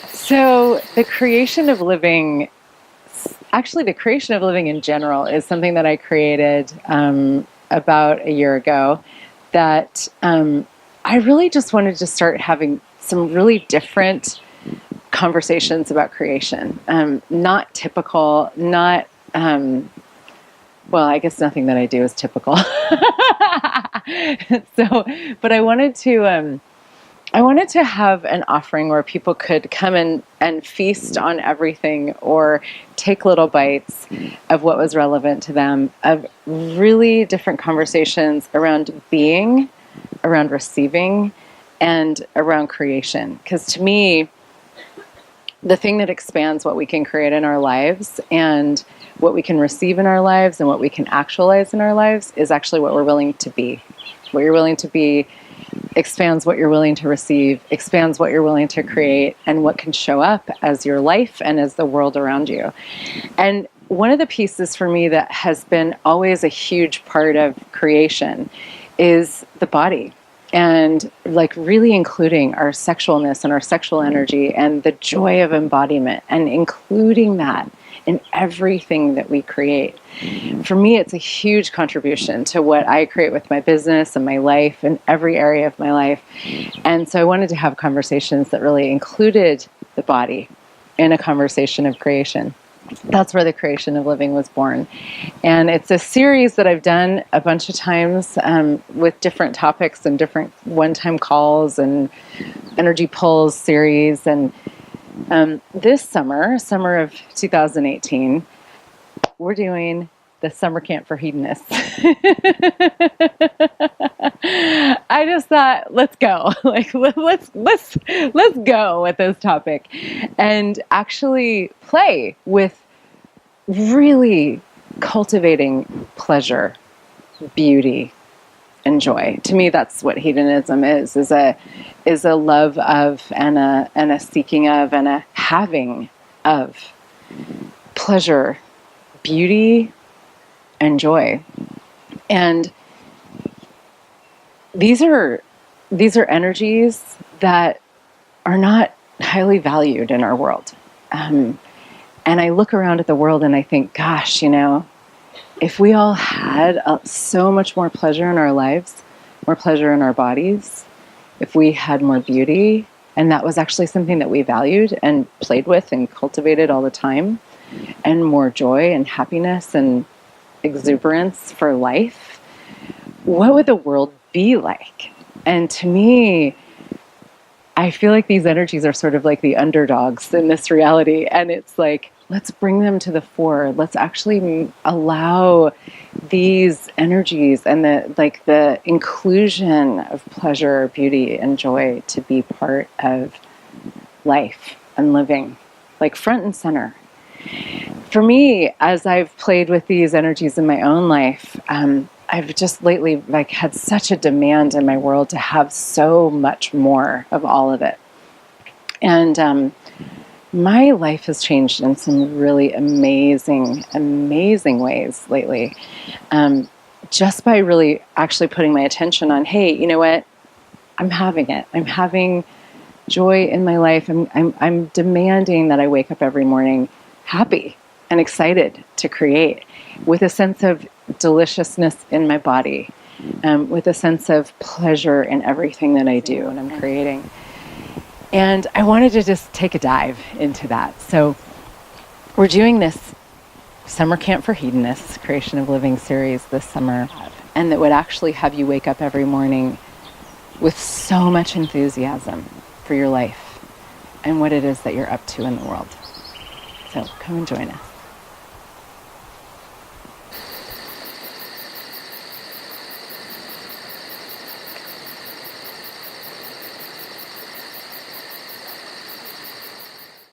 So the creation of living, actually the creation of living in general, is something that I created about a year ago that I really just wanted to start having some really different conversations about creation. Not typical, not, well, I guess nothing that I do is typical. But I wanted to have an offering where people could come in and feast on everything or take little bites of what was relevant to them, of really different conversations around being, around receiving, and around creation. Because to me, the thing that expands what we can create in our lives and what we can receive in our lives and what we can actualize in our lives is actually what we're willing to be. What you're willing to be expands what you're willing to receive, expands what you're willing to create, and what can show up as your life and as the world around you. And one of the pieces for me that has been always a huge part of creation is the body. And like really including our sexualness and our sexual energy and the joy of embodiment and including that in everything that we create. For me, it's a huge contribution to what I create with my business and my life and every area of my life. And so I wanted to have conversations that really included the body in a conversation of creation. That's where the creation of living was born. And it's a series that I've done a bunch of times with different topics and different one-time calls and energy pulls series. And this summer of 2018, we're doing the summer camp for hedonists. I just thought, let's go. Like, let's go with this topic and actually play with really cultivating pleasure, beauty, and joy. To me, that's what hedonism is a love of and a seeking of and a having of pleasure, beauty, and joy. And these are energies that are not highly valued in our world. And I look around at the world and I think, gosh, if we all had so much more pleasure in our lives, more pleasure in our bodies, if we had more beauty, and that was actually something that we valued and played with and cultivated all the time, and more joy and happiness and exuberance for life, what would the world be like? And to me, I feel like these energies are sort of like the underdogs in this reality. And it's like, let's bring them to the fore. Let's actually allow these energies and the inclusion of pleasure, beauty, and joy to be part of life and living, like front and center. For me, as I've played with these energies in my own life, I've just lately had such a demand in my world to have so much more of all of it. And my life has changed in some really amazing ways lately. Just by really actually putting my attention on, hey, you know what? I'm having it. I'm having joy in my life. I'm demanding that I wake up every morning happy and excited to create with a sense of deliciousness in my body, with a sense of pleasure in everything that I do and I'm creating. And I wanted to just take a dive into that. So we're doing this Summer Camp for Hedonists, Creation of Living series this summer, and that would actually have you wake up every morning with so much enthusiasm for your life and what it is that you're up to in the world. So come and join us.